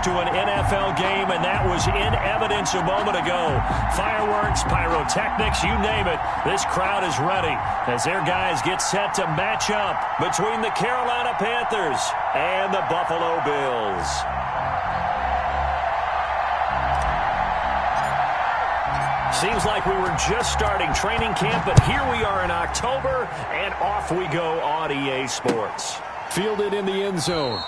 to an NFL game, and that was in evidence a moment ago. Fireworks, pyrotechnics, you name it. This crowd is ready as their guys get set to match up between the Carolina Panthers and the Buffalo Bills. Seems like we were just starting training camp, but here we are in October, and off we go on EA Sports. Fielded in the end zone.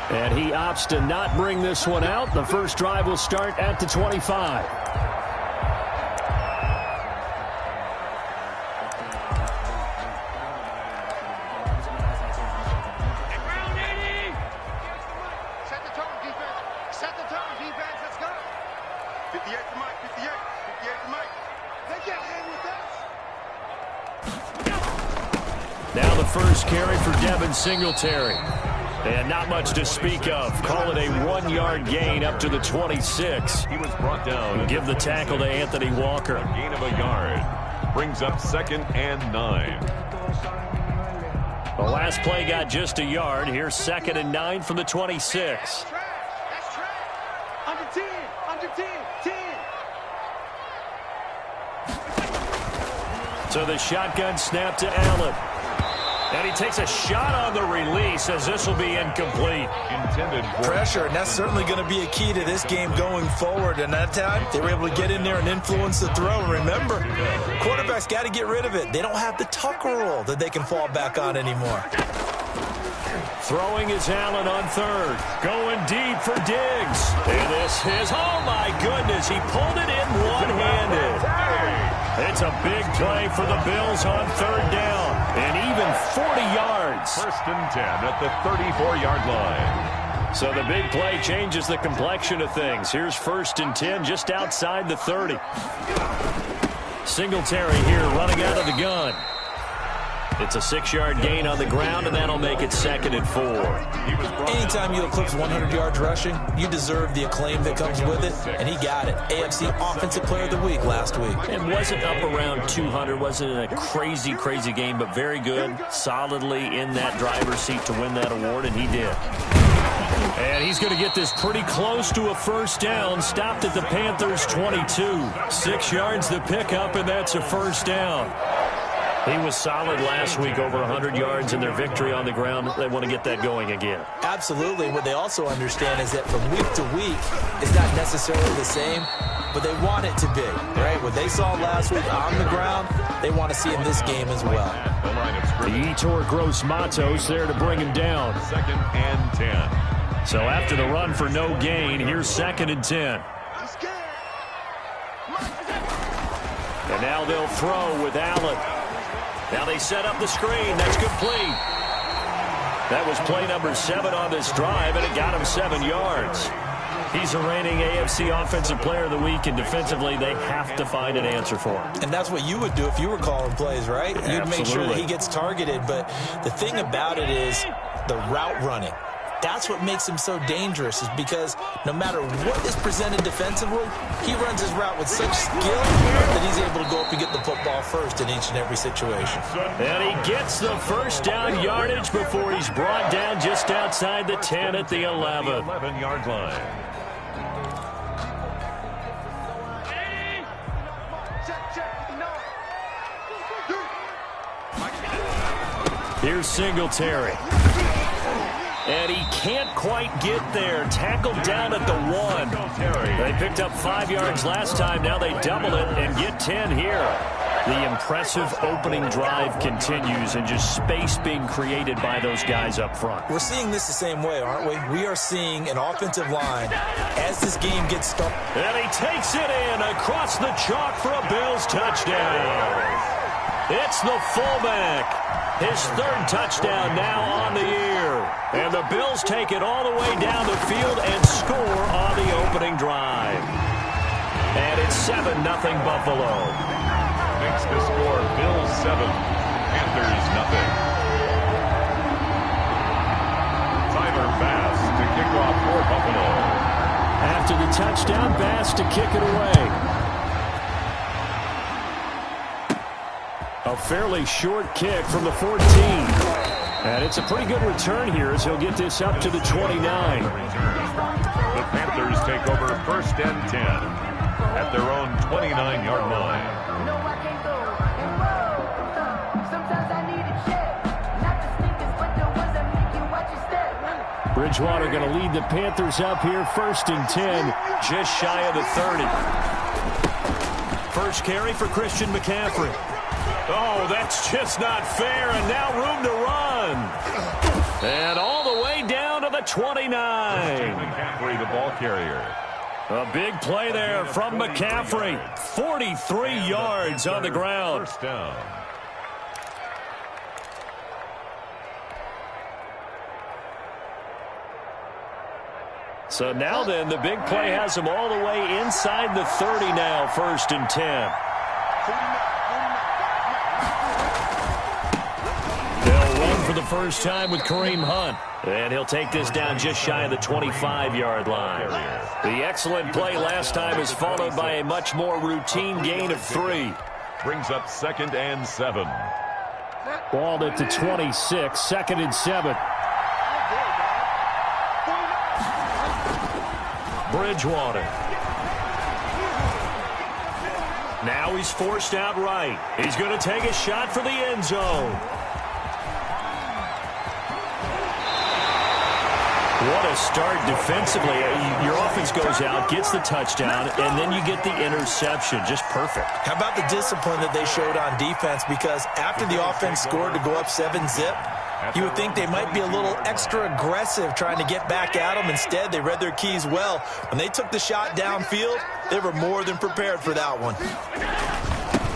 And he opts to not bring this one out. The first drive will start at the 25. Now the first carry for Devin Singletary. And not much to speak of. Call it a 1-yard gain up to the 26. He was brought down. Give the tackle to Anthony Walker. A gain of a yard. Brings up 2nd and 9. The last play got just a yard. Here's 2nd and 9 from the 26. That's track. Under 10. Under 10. 10. So the shotgun snap to Allen. And he takes a shot on the release as this will be incomplete. Intended for pressure, and that's certainly going to be a key to this game going forward. And that time, they were able to get in there and influence the throw. And remember, quarterbacks got to get rid of it. They don't have the Tucker roll that they can fall back on anymore. Throwing is Allen on 3rd. Going deep for Diggs. And this is, oh my goodness, he pulled it in one-handed. It's a big play for the Bills on 3rd down. And even 40 yards. 1st and 10 at the 34-yard line. So the big play changes the complexion of things. Here's 1st and 10 just outside the 30. Singletary here running out of the gun. It's a 6-yard gain on the ground, and that'll make it 2nd and 4. Anytime you eclipse 100 yards rushing, you deserve the acclaim that comes with it, and he got it. AFC Offensive Player of the Week last week. It wasn't up around 200, wasn't a crazy, crazy game, but very good, solidly in that driver's seat to win that award, and he did. And he's going to get this pretty close to a 1st down, stopped at the Panthers' 22. 6 yards the pickup, and that's a 1st down. He was solid last week, over 100 yards in their victory on the ground. They want to get that going again. Absolutely. What they also understand is that from week to week, it's not necessarily the same, but they want it to be, right? What they saw last week on the ground, they want to see in this game as well. The Etor Gross Matos there to bring him down. 2nd and 10. So after the run for no gain, here's 2nd and 10. And now they'll throw with Allen. Now they set up the screen. That's complete. That was play number 7 on this drive, and it got him 7 yards. He's a reigning AFC Offensive Player of the Week, and defensively they have to find an answer for him. And that's what you would do if you were calling plays, right? You'd Absolutely. make sure that he gets targeted. But the thing about it is the route running. That's what makes him so dangerous, is because no matter what is presented defensively, he runs his route with such skill that he's able to go up and get the football first in each and every situation. And he gets the 1st down yardage before he's brought down just outside the 10 at the 11. 11-yard line. Here's Singletary. And he can't quite get there. Tackled down at the 1. They picked up 5 yards last time. Now they double it and get 10 here. The impressive opening drive continues, and just space being created by those guys up front. We're seeing this the same way, aren't we? We are seeing an offensive line as this game gets started. And he takes it in across the chalk for a Bills touchdown. It's the fullback. His 3rd touchdown now on the year. And the Bills take it all the way down the field and score on the opening drive. And it's 7-0 Buffalo. Makes the score Bills 7, Panthers nothing. Tyler Bass to kick off for Buffalo. After the touchdown, Bass to kick it away. A fairly short kick from the 14. And it's a pretty good return here as he'll get this up to the 29. First and 10 at their own 29-yard line. No, I can't go and roll. Sometimes I need a check. Not the sneakers, but the ones that make you watch your step. Bridgewater going to lead the Panthers up here, first and 10. Just shy of the 30. First carry for Christian McCaffrey. Oh, that's just not fair, and now room to run. And all the way down to the 29. McCaffrey, the ball carrier. A big play there from McCaffrey. 43 yards on the ground. First down. So now then, the big play has him all the way inside the 30 now, first and 10. They'll run for the first time with Kareem Hunt. And he'll take this down just shy of the 25-yard line. The excellent play last time is followed by a much more routine gain of 3. Brings up 2nd and 7. Ball at the 26, 2nd and 7. Bridgewater. Now he's forced out right. He's going to take a shot for the end zone. What a start defensively. Your offense goes out, gets the touchdown, and then you get the interception. Just perfect. How about the discipline that they showed on defense? Because after the offense scored to go up 7-zip, you would think they might be a little extra aggressive trying to get back at them. Instead, they read their keys well. When they took the shot downfield, they were more than prepared for that one.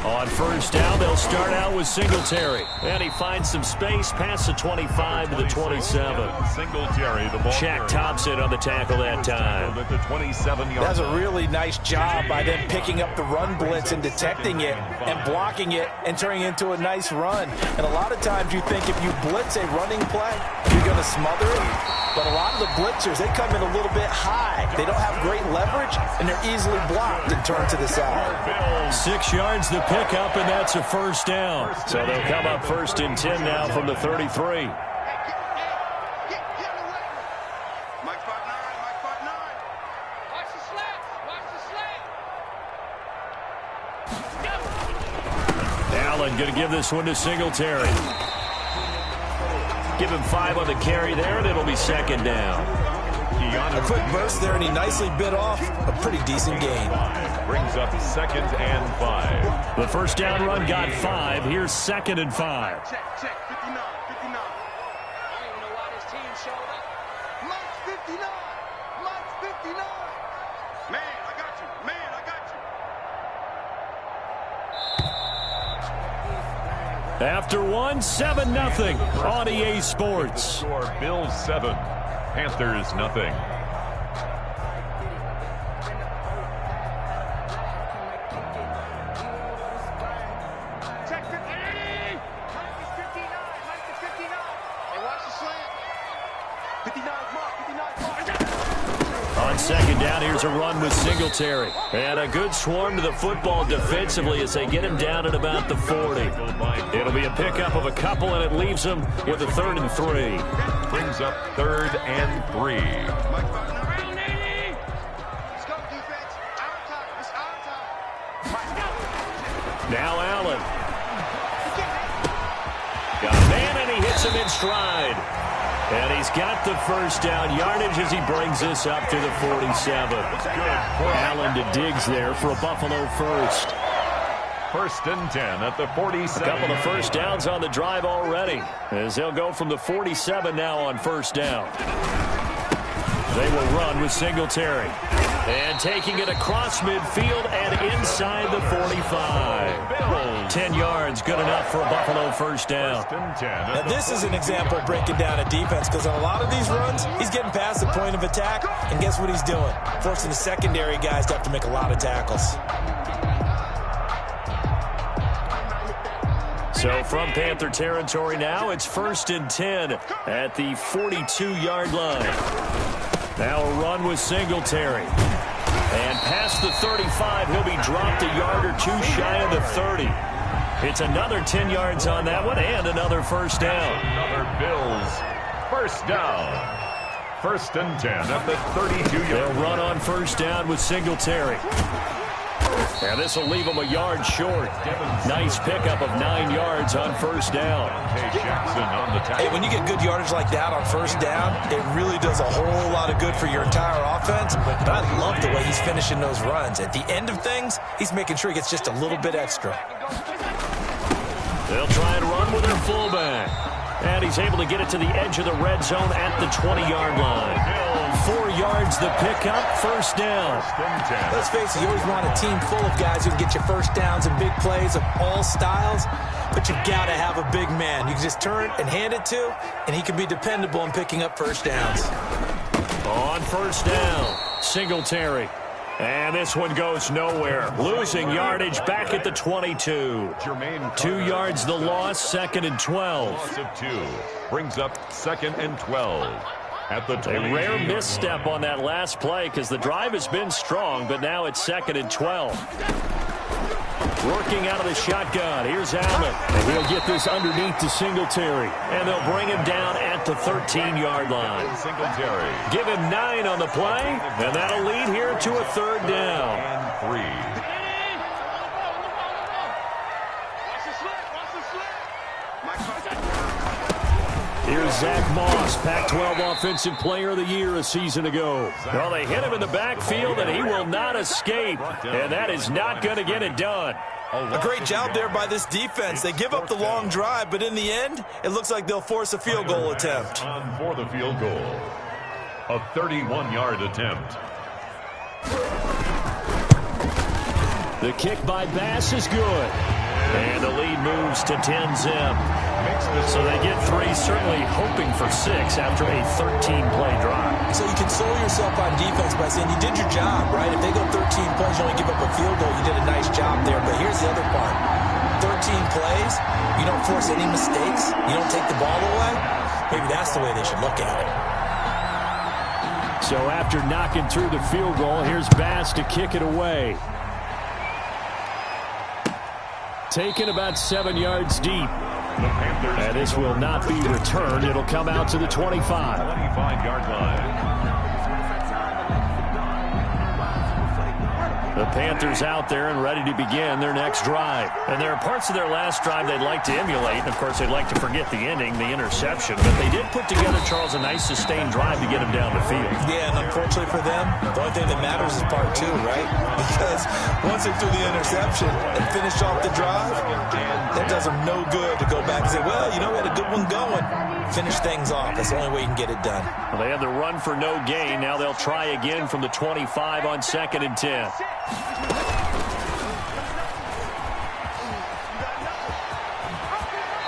On first down, they'll start out with Singletary. And he finds some space past the 25 to the 27. Singletary, the ball Shaq Thompson on the tackle that time. At the 27-yard That's a line. really nice job by them picking up the run blitz and detecting it and blocking it and turning it into a nice run. And a lot of times you think if you blitz a running play, you're going to smother it. But a lot of the blitzers, they come in a little bit high. They don't have great leverage, and they're easily blocked and turned to the side. 6 yards the pickup, and that's a first down. So they'll come up first and 10 now from the 33. Allen going to give this one to Singletary. Give him 5 on the carry there, and it'll be second down. A quick burst there, and he nicely bit off a pretty decent gain. Brings up 2nd and 5. The first down run got 5. Here's 2nd and 5. Check, 59, 59. I don't even know why this team showed up. Mike's 59. Mike's 59. Man, I got you. Man, I got you. After one, 7-0 on EA Sports. Score Bills 7, Panthers nothing. Check 59. Mike is 59. Mike is 59. Hey, watch the slant. 59's mark. 59's mark. On second down, here's a run with Singletary. And a good swarm to the football defensively as they get him down at about the 40. It'll be a pickup of a couple, and it leaves them with a 3rd and 3. Brings up 3rd and 3. Mike 59. Round 80. Let's go, defense. Our time. It's our time. Now Allen. Got a man, and he hits him in stride. And he's got the first down yardage as he brings this up to the 47. Allen to Diggs there for a Buffalo first. 1st and 10 at the 47. A couple of first downs on the drive already, as they'll go from the 47 now on first down. They will run with Singletary. And taking it across midfield and inside the 45. 10 yards, good enough for a Buffalo first down. 1st and 10. Now, this is an example of breaking down a defense, because on a lot of these runs, he's getting past the point of attack, and guess what he's doing? Forcing the secondary guys to have to make a lot of tackles. So from Panther territory now, it's 1st and 10 at the 42-yard line. Now a run with Singletary. And past the 35, he'll be dropped a yard or two shy of the 30. It's another 10 yards on that one and another first down. Another Bills first down. First and 10 at the 32-yard They'll line. run on first down with Singletary. And this will leave them a yard short. Nice pickup of 9 yards on first down. Jackson on the tackle. Hey, when you get good yardage like that on first down, it really does a whole lot of good for your entire offense. But I love the way he's finishing those runs. At the end of things, he's making sure he gets just a little bit extra. They'll try and run with their fullback. And he's able to get it to the edge of the red zone at the 20-yard line. 4 yards the pickup, first down. Let's face it, you always want a team full of guys who can get you first downs and big plays of all styles, but you got to have a big man you can just turn and hand it to, and he can be dependable in picking up first downs. On first down, Singletary. And this one goes nowhere. Losing yardage back at the 22. 2 yards the loss, second and 12. Loss of 2 brings up second and 12. At the A rare misstep on that last play because the drive has been strong, but now it's second and 12. Working out of the shotgun. Here's Allen. And he'll get this underneath to Singletary. And they'll bring him down at the 13-yard line. Singletary. Give him 9 on the play, and that'll lead here to a third down. And 3. Watch the slip. Watch the slip. Here's Zach Moss, Pac-12 Offensive Player of the Year a season ago. Well, they hit him in the backfield, and he will not escape. And that is not going to get it done. A great job there by this defense. They give up the long drive, but in the end, it looks like they'll force a field goal attempt. On for the field goal. A 31-yard attempt. The kick by Bass is good. And the lead moves to 10-zip. So they get 3, certainly hoping for 6 after a 13-play drive. So you console yourself on defense by saying you did your job, right? If they go 13 plays, you only give up a field goal, you did a nice job there. But here's the other part. 13 plays, you don't force any mistakes, you don't take the ball away. Maybe that's the way they should look at it. So after knocking through the field goal, here's Bass to kick it away. Taken about 7 yards deep. And this will not be returned. It'll come out to the 25. 25-yard line. The Panthers out there and ready to begin their next drive. And there are parts of their last drive they'd like to emulate. And, of course, they'd like to forget the ending, the interception. But they did put together, Charles, a nice sustained drive to get them down the field. Yeah, and unfortunately for them, the only thing that matters is part 2, right? Because once they threw the interception and finished off the drive, that does them no good to go back and say, well, you know, we had a good one going. Finish things off. That's the only way you can get it done. Well, they had the run for no gain. Now they'll try again from the 25 on second and 10.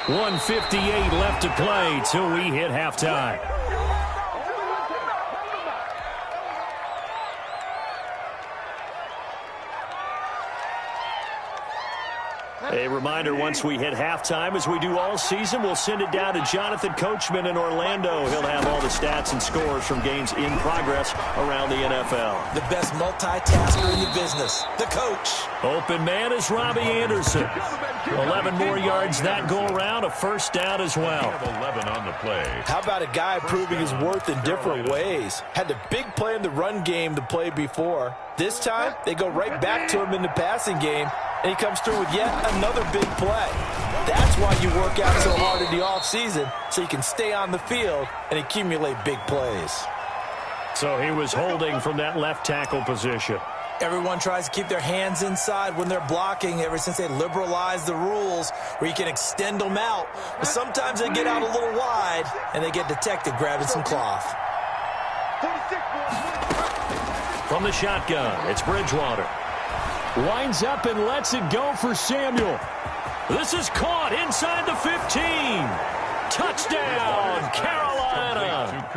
.158 left to play till we hit halftime. A reminder, once we hit halftime, as we do all season, we'll send it down to Jonathan Coachman in Orlando. He'll have all the stats and scores from games in progress around the NFL. The best multitasker in the business, the coach. Open man is Robbie Anderson. 11 more yards that go around, a first down as well. 11 on the play. How about a guy proving his worth in different ways? Had the big play in the run game to play before. This time, they go right back to him in the passing game, and he comes through with yet another big play. That's why you work out so hard in the offseason, so you can stay on the field and accumulate big plays. So he was holding from that left tackle position. Everyone tries to keep their hands inside when they're blocking ever since they liberalized the rules where you can extend them out. But sometimes they get out a little wide, and they get detected grabbing some cloth. From the shotgun, it's Bridgewater. Winds up and lets it go for Samuel. This is caught inside the 15. Touchdown, Carolina.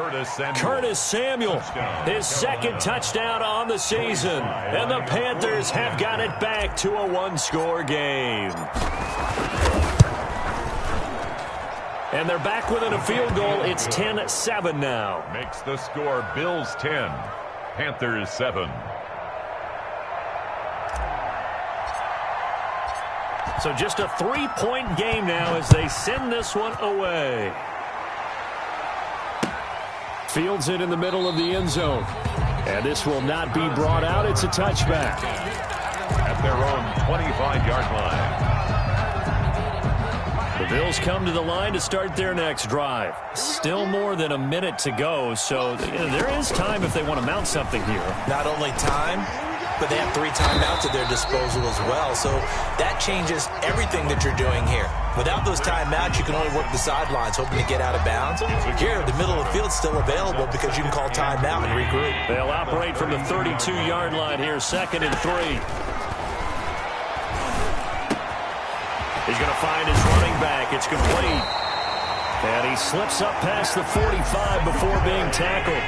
Curtis Samuel, his second touchdown on the season. And the Panthers have got it back to a one-score game. And they're back within a field goal. It's 10-7 now. Makes the score Bills 10, Panthers 7. So just a 3-point game now as they send this one away. Fields it in the middle of the end zone. And this will not be brought out. It's a touchback. At their own 25-yard line. The Bills come to the line to start their next drive. Still more than a minute to go, so there is time if they want to mount something here. Not only time, but they have 3 timeouts at their disposal as well. So that changes everything that you're doing here. Without those timeouts, you can only work the sidelines, hoping to get out of bounds. Here, the middle of the field's still available because you can call timeout and regroup. They'll operate from the 32-yard line here, 2nd and 3. He's going to find his running back. It's complete. And he slips up past the 45 before being tackled.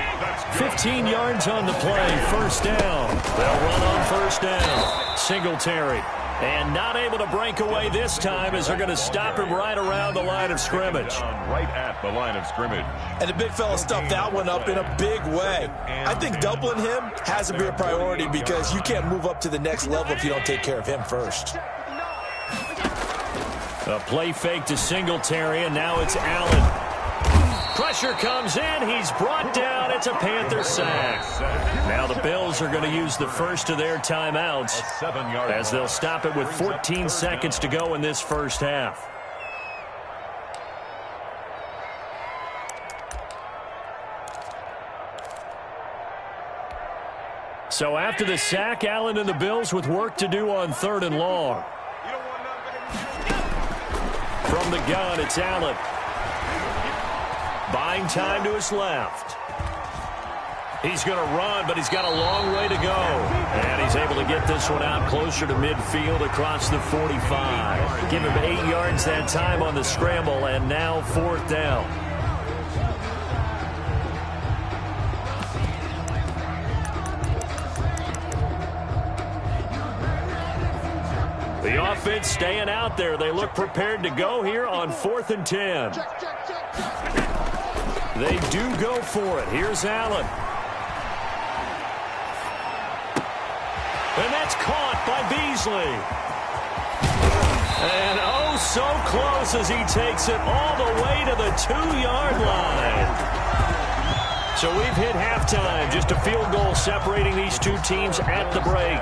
15 yards on the play. First down. They'll run on first down. Singletary. And not able to break away this time as they're going to stop him right around the line of scrimmage. Right at the line of scrimmage. And the big fella stuffed that one up in a big way. I think doubling him has to be a priority because you can't move up to the next level if you don't take care of him first. A play fake to Singletary, and now it's Allen. Pressure comes in. He's brought down. It's a Panther sack. Now the Bills are going to use the first of their timeouts as they'll stop it with 14 seconds to go in this first half. So after the sack, Allen and the Bills with work to do on 3rd and long. From the gun, it's Allen. Buying time to his left. He's going to run, but he's got a long way to go. And he's able to get this one out closer to midfield across the 45. Give him 8 yards that time on the scramble, and now 4th down. The offense staying out there. They look prepared to go here on 4th and 10. They do go for it. Here's Allen. And that's caught by Beasley. And oh, so close as he takes it all the way to the 2-yard line. So we've hit halftime. Just a field goal separating these two teams at the break.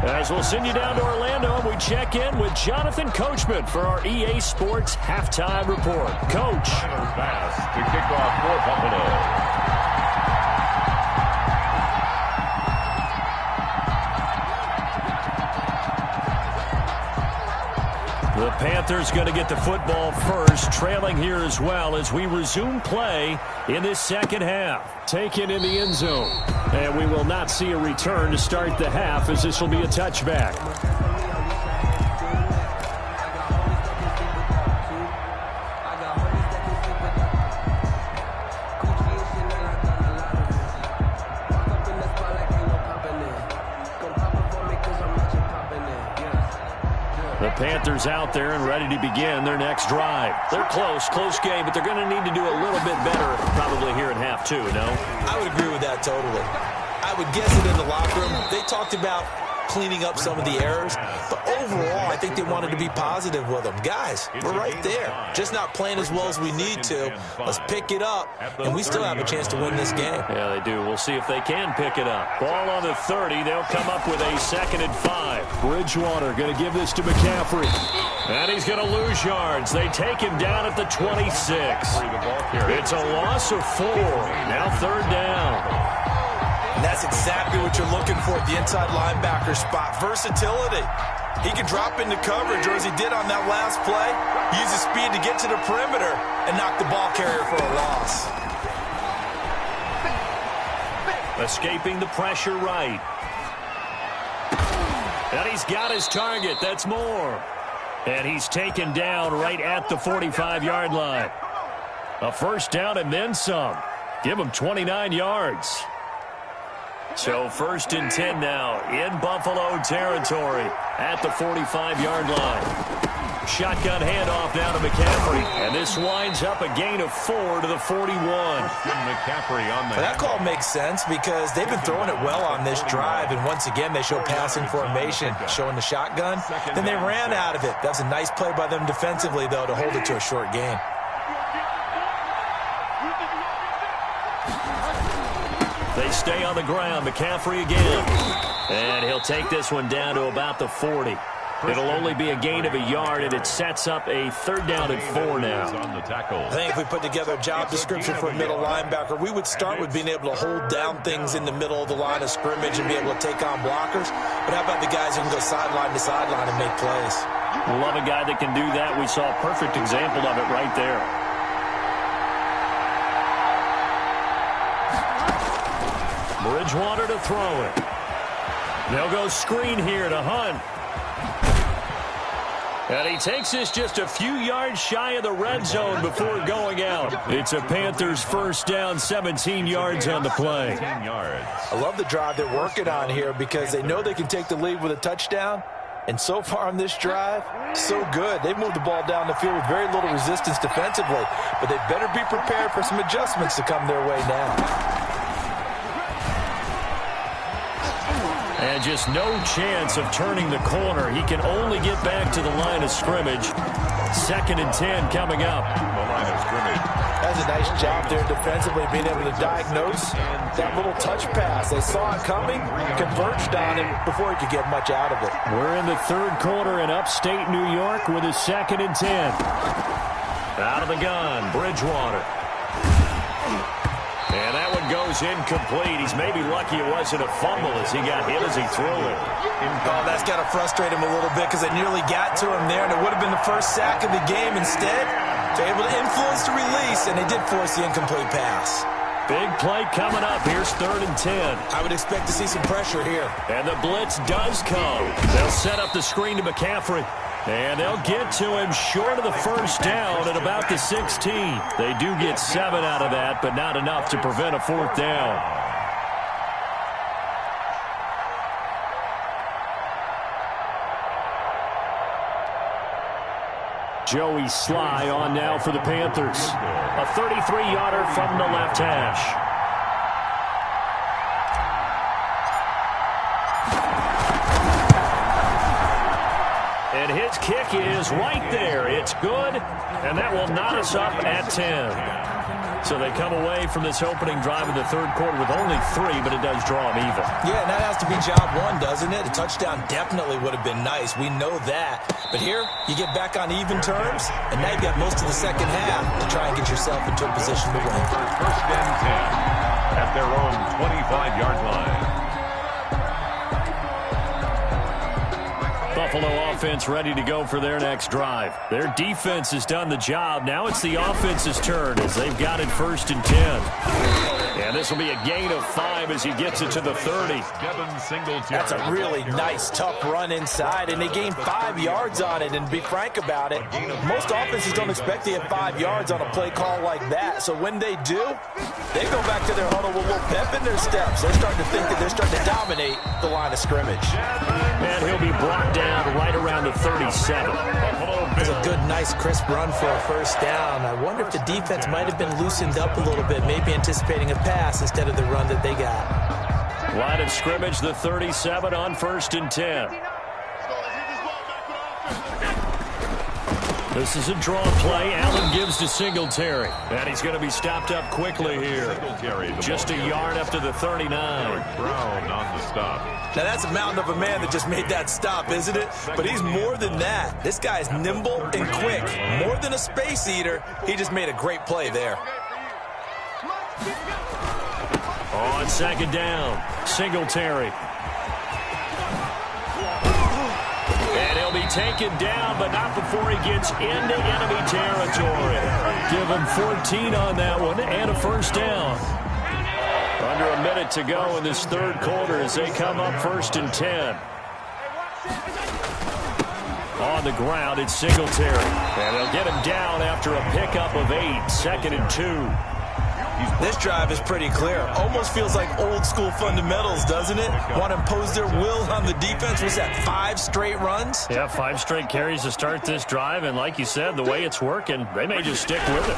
As we'll send you down to Orlando, and we check in with Jonathan Coachman for our EA Sports Halftime Report. Coach. Pass to kick off for Buffalo. The Panthers going to get the football first, trailing here as well as we resume play in this second half. Taken in the end zone. And we will not see a return to start the half as this will be a touchback. The Panthers out there and ready to begin their next drive. They're close game, but they're going to need to do a little bit better probably here in half 2, no? I would agree with that totally. I would guess it in the locker room. They talked about cleaning up some of the errors, but overall, I think they wanted to be positive with them. Guys, we're right there. Just not playing as well as we need to. Let's pick it up, and we still have a chance to win this game. Yeah, they do. We'll see if they can pick it up. Ball on the 30. They'll come up with a 2nd and 5. Bridgewater going to give this to McCaffrey. And he's going to lose yards. They take him down at the 26. It's a loss of 4. Now 3rd down. And that's exactly what you're looking for at the inside linebacker spot. Versatility. He can drop into coverage, or as he did on that last play, use his speed to get to the perimeter and knock the ball carrier for a loss. Escaping the pressure right. And he's got his target. That's more. And he's taken down right at the 45-yard line. A first down and then some. Give him 29 yards. So 1st and 10 now in Buffalo territory at the 45-yard line. Shotgun handoff down to McCaffrey. And this winds up a gain of 4 to the 41. McCaffrey on the that call makes sense because they've been throwing it well on this drive. And once again, they show passing formation, showing the shotgun. Then they ran out of it. That was a nice play by them defensively, though, to hold it to a short gain. They stay on the ground. McCaffrey again. And he'll take this one down to about the 40. It'll only be a gain of a yard, and it sets up a 3rd down and 4 now. I think if we put together a job description for a middle linebacker, we would start with being able to hold down things in the middle of the line of scrimmage and be able to take on blockers. But how about the guys who can go sideline to sideline and make plays? Love a guy that can do that. We saw a perfect example of it right there. Bridgewater to throw it. They'll go screen here to Hunt. And he takes this just a few yards shy of the red zone before going out. It's a Panthers 1st down, 17 yards on the play. I love the drive they're working on here because they know they can take the lead with a touchdown. And so far on this drive, so good. They've moved the ball down the field with very little resistance defensively. But they better be prepared for some adjustments to come their way now. And just no chance of turning the corner. He can only get back to the line of scrimmage. 2nd and 10 coming up. The line of scrimmage. That's a nice job there defensively, being able to diagnose that little touch pass. They saw it coming, converged on him before he could get much out of it. We're in the 3rd quarter in upstate New York with a 2nd and 10. Out of the gun, Bridgewater. And that one goes incomplete. He's maybe lucky it wasn't a fumble as he got hit as he threw it. Oh, that's got to frustrate him a little bit because they nearly got to him there, and it would have been the first sack of the game. Instead, they're able to influence the release, and they did force the incomplete pass. Big play coming up. Here's 3rd and 10. I would expect to see some pressure here. And the blitz does come. They'll set up the screen to McCaffrey. And they'll get to him short of the 1st down at about the 16. They do get 7 out of that, but not enough to prevent a 4th down. Joey Sly on now for the Panthers. A 33-yarder from the left hash. And his kick is right there. It's good, and that will knot us up at 10. So they come away from this opening drive in the 3rd quarter with only 3, but it does draw them even. Yeah, and that has to be job 1, doesn't it? A touchdown definitely would have been nice. We know that. But here, you get back on even terms, and now you've got most of the 2nd half to try and get yourself into a position to win. 1st and 10 at their own 25-yard line. Buffalo offense ready to go for their next drive. Their defense has done the job. Now it's the offense's turn as they've got it 1st and 10. And this will be a gain of 5 as he gets it to the 30. That's a really nice, tough run inside, and they gain 5 yards on it. And to be frank about it, most offenses don't expect to have 5 yards on a play call like that. So when they do, they go back to their huddle with a little pep in their steps. They're starting to think that they're starting to dominate the line of scrimmage. And he'll be brought down right around the 37. It's a good, nice, crisp run for a 1st down. I wonder if the defense might have been loosened up a little bit, maybe anticipating a pass instead of the run that they got. Line of scrimmage, the 37 on 1st and 10. This is a draw play. Allen gives to Singletary. And he's going to be stopped up quickly here. Just a yard up to the 39. Brown on the stop. Now that's a mountain of a man that just made that stop, isn't it? But he's more than that. This guy's nimble and quick. More than a space eater. He just made a great play there. On 2nd down, Singletary. And he'll be taken down, but not before he gets into enemy territory. Give him 14 on that one and a 1st down. Under a minute to go in this 3rd quarter as they come up 1st and 10. On the ground, it's Singletary. And they'll get him down after a pickup of 8, 2nd and 2. This drive is pretty clear. Almost feels like old school fundamentals, doesn't it? Want to impose their will on the defense. Was that 5 straight runs? Yeah, 5 straight carries to start this drive. And like you said, the way it's working, they may just stick with it.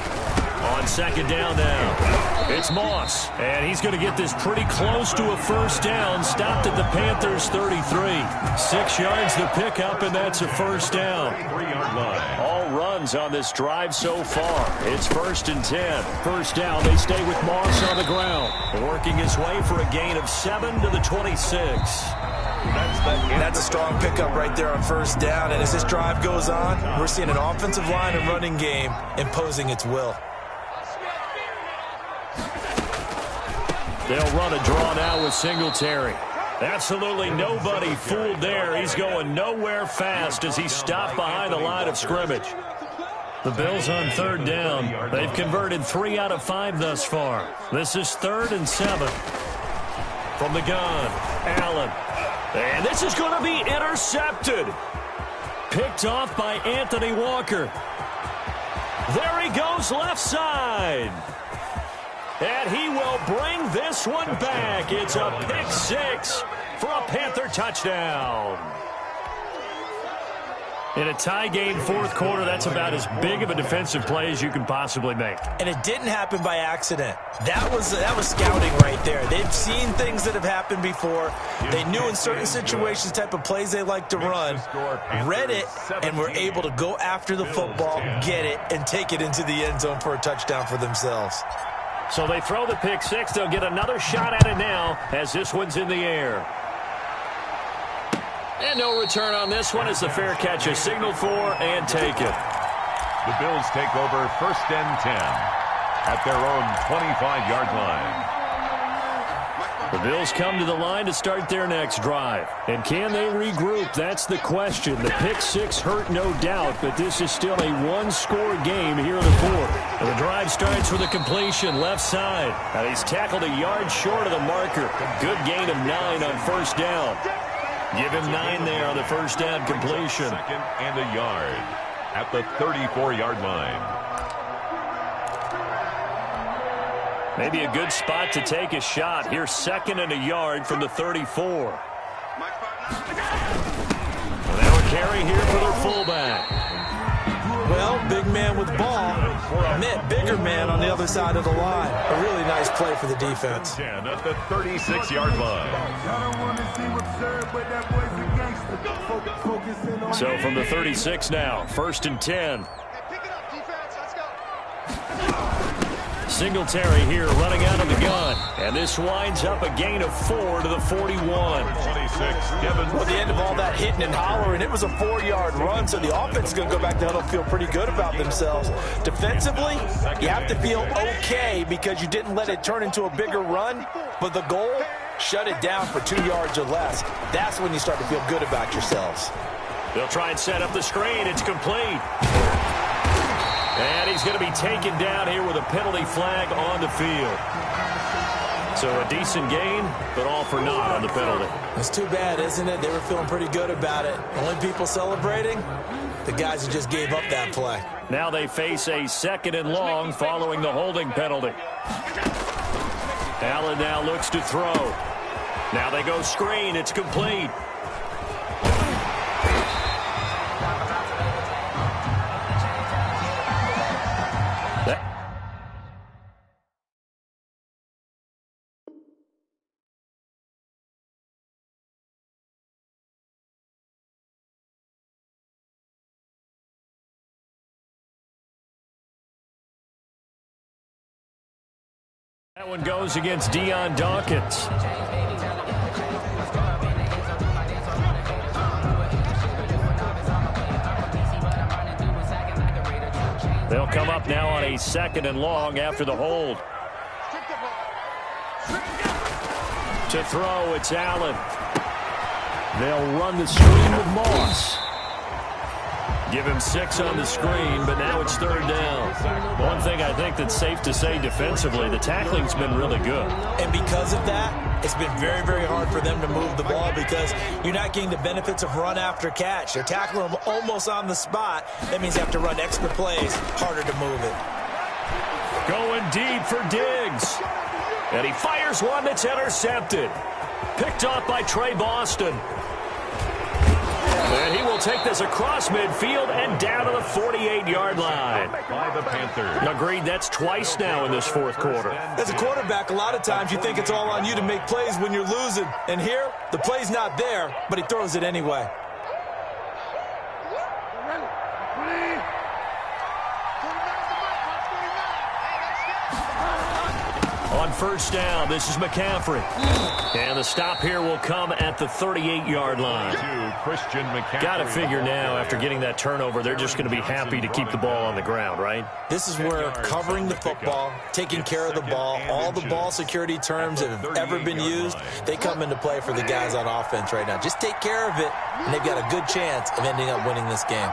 On second down now, it's Moss. And he's going to get this pretty close to a first down. Stopped at the Panthers' 33. 6 yards the pickup, and that's a first down. 3-yard line. All runs on this drive so far. It's 1st and 10. First down, they stay with Moss on the ground. Working his way for a gain of 7 to the 26. That's a strong pickup right there on first down. And as this drive goes on, we're seeing an offensive line and running game imposing its will. They'll run a draw now with Singletary. Absolutely nobody fooled there. He's going nowhere fast as he stopped behind the line of scrimmage. The Bills on third down. They've converted 3 out of 5 thus far. This is 3rd and 7. From the gun, Allen. And this is going to be intercepted. Picked off by Anthony Walker. There he goes left side. And he will bring this one back. It's a pick 6 for a Panther touchdown. In a tie game, 4th quarter, that's about as big of a defensive play as you can possibly make. And it didn't happen by accident. That was scouting right there. They've seen things that have happened before. They knew in certain situations the type of plays they like to run, read it, and were able to go after the football, get it, and take it into the end zone for a touchdown for themselves. So they throw the pick 6. They'll get another shot at it now as this one's in the air. And no return on this one as the fair catch is signaled for and taken. The Bills take over 1st and 10 at their own 25-yard line. The Bills come to the line to start their next drive. And can they regroup? That's the question. The pick 6 hurt, no doubt, but this is still a one-score game here in the 4th. And the drive starts with a completion left side. And he's tackled a yard short of the marker. Good gain of 9 on first down. Give him 9 there on the first down completion. 2nd and a yard at the 34-yard line. Maybe a good spot to take a shot. Here's 2nd and a yard from the 34. Now a carry here for their fullback. Well, big man with the ball meant bigger man on the other side of the line. A really nice play for the defense. 10 at the 36-yard line. So from the 36 now, 1st and 10. Singletary here running out of the gun. And this winds up a gain of 4 to the 41. 26, Devin. Well, at the end of all that hitting and hollering, it was a 4-yard run, so the offense is going to go back down and feel pretty good about themselves. Defensively, you have to feel okay because you didn't let it turn into a bigger run, but the goal, shut it down for 2 yards or less. That's when you start to feel good about yourselves. They'll try and set up the screen. It's complete. And he's going to be taken down here with a penalty flag on the field. So a decent gain, but all for naught on the penalty. It's too bad, isn't it? They were feeling pretty good about it. Only people celebrating, the guys who just gave up that play. Now they face a 2nd and long following the holding penalty. Allen now looks to throw. Now they go screen. It's complete. That one goes against Dion Dawkins. They'll come up now on a 2nd and long after the hold. To throw, it's Allen. They'll run the screen with Moss. Give him 6 on the screen, but now it's 3rd down. One thing I think that's safe to say defensively, the tackling's been really good. And because of that, it's been very, very hard for them to move the ball because you're not getting the benefits of run after catch. They're tackling them almost on the spot. That means you have to run extra plays, harder to move it. Going deep for Diggs. And he fires one that's intercepted. Picked off by Trey Boston. And he will take this across midfield and down to the 48-yard line. By the Panthers. Agreed, that's twice now in this fourth quarter. As a quarterback, a lot of times you think it's all on you to make plays when you're losing. And here, the play's not there, but he throws it anyway. On first down, this is McCaffrey. And the stop here will come at the 38-yard line. To Christian McCaffrey. Got to figure now, after getting that turnover, they're just going to be happy to keep the ball on the ground, right? This is where covering the football, taking care of the ball, all the ball security terms that have ever been used, they come into play for the guys on offense right now. Just take care of it, and they've got a good chance of ending up winning this game.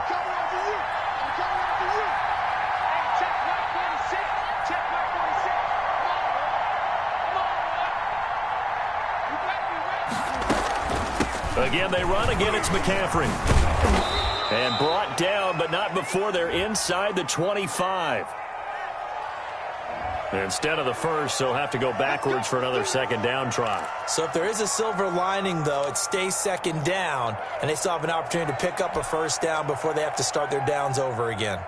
Again, they run. Again, it's McCaffrey. And brought down, but not before they're inside the 25. Instead of the first, they'll have to go backwards for another second down try. So if there is a silver lining, though, it stays second down, and they still have an opportunity to pick up a first down before they have to start their downs over again.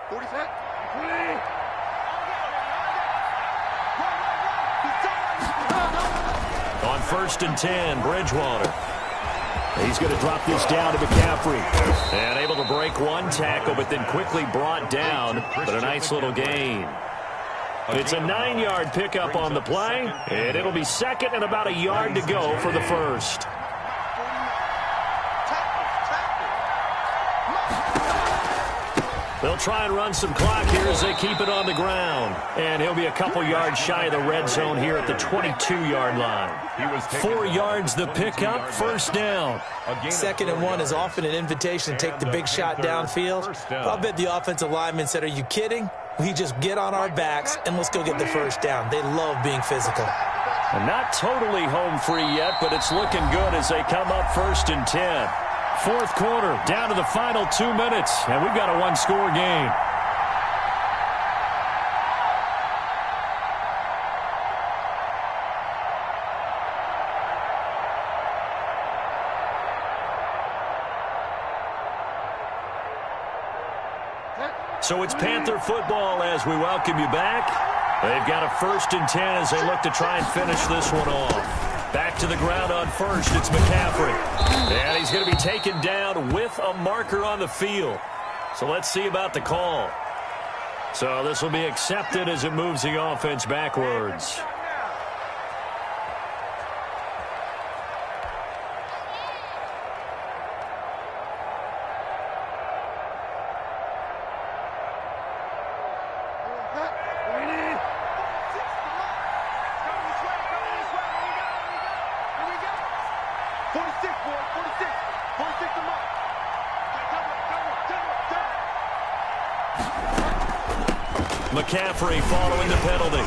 On first and 10, Bridgewater. He's going to drop this down to McCaffrey. And able to break one tackle, but then quickly brought down. But a nice little gain. It's a 9-yard pickup on the play, and it'll be second and about a yard to go for the first. They'll try and run some clock here as they keep it on the ground. And he'll be a couple yards shy of the red zone here at the 22-yard line. 4 yards the pickup, first down. Second and 1 is often an invitation to take the big shot downfield. I'll bet the offensive lineman said, are you kidding? We just get on our backs and let's go get the first down. They love being physical. And not totally home free yet, but it's looking good as they come up first and 10. Fourth quarter, down to the final 2 minutes, and we've got a one-score game. So it's Panther football as we welcome you back. They've got a first and 10 as they look to try and finish this one off. Back to the ground on first, it's McCaffrey. And he's going to be taken down with a marker on the field. So let's see about the call. So this will be accepted as it moves the offense backwards. McCaffrey following the penalty.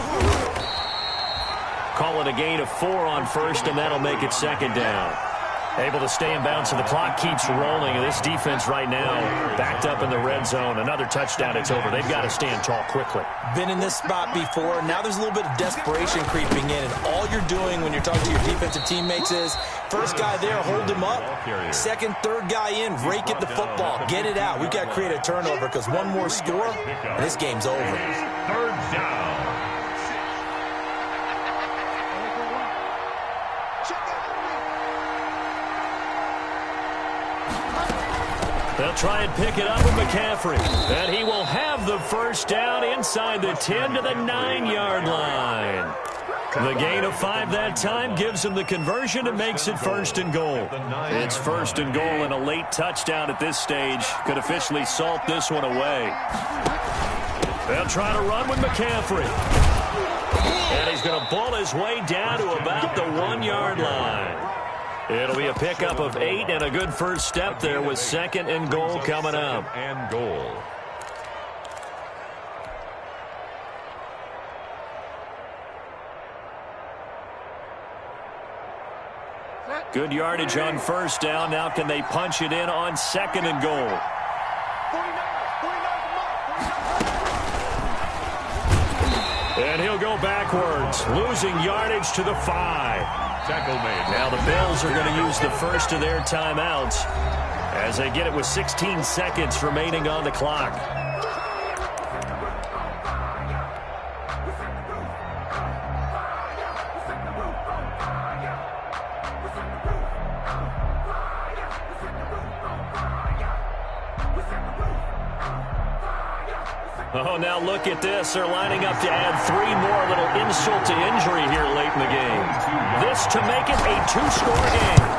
Call it a gain of 4 on first, and that'll make it second down. Able to stay in bounds, so the clock keeps rolling. And this defense right now backed up in the red zone. Another touchdown, it's over. They've got to stand tall quickly. Been in this spot before. Now there's a little bit of desperation creeping in. And all you're doing when you're talking to your defensive teammates is, first guy there, hold him up. Second, third guy in, rake at the football. Get it out. We've got to create a turnover because one more score, and this game's over. Third down. They'll try and pick it up with McCaffrey. And he will have the first down inside the 10 to the 9-yard line. The gain of 5 that time gives him the conversion and makes it first and goal. It's first and goal, and a late touchdown at this stage could officially salt this one away. They'll try to run with McCaffrey. And he's going to ball his way down to about the 1-yard line. It'll be a pickup of 8 and a good first step there with second and goal coming up. And goal. Good yardage on first down. Now can they punch it in on second and goal? And he'll go backwards, losing yardage to the 5. Tackle made. Now the Bills are going to use the first of their timeouts as they get it with 16 seconds remaining on the clock. Oh, now look at this. They're lining up to add 3 more, a little insult to injury here late in the game. This to make it a 2-score game.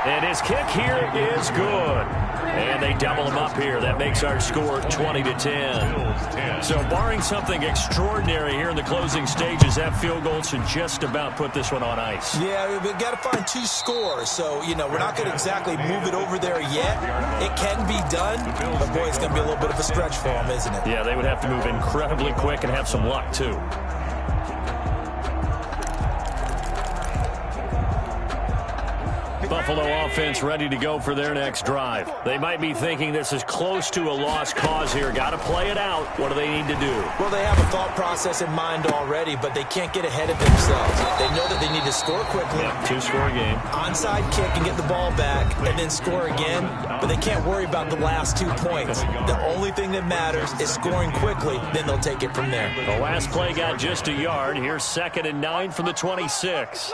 And his kick here is good. And they double him up here. That makes our score 20-10. So barring something extraordinary here in the closing stages, that field goal should just about put this one on ice. Yeah, we've got to find 2 scores. So, you know, we're not going to exactly move it over there yet. It can be done, but, boy, it's going to be a little bit of a stretch for them, isn't it? Yeah, they would have to move incredibly quick and have some luck, too. Buffalo offense ready to go for their next drive. They might be thinking this is close to a lost cause here. Got to play it out. What do they need to do? Well, they have a thought process in mind already, but they can't get ahead of themselves. They know that they need to score quickly. Yep, 2-score game. Onside kick and get the ball back and then score again, but they can't worry about the last 2 points. The only thing that matters is scoring quickly, then they'll take it from there. The last play got just a yard. Here's 2nd and 9 from the 26.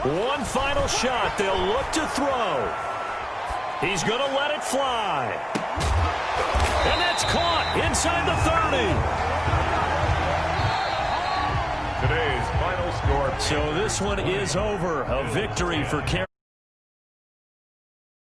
One final shot. They'll look to throw. He's going to let it fly. And that's caught inside the 30. Today's final score. So this one is over. A victory for Carolina.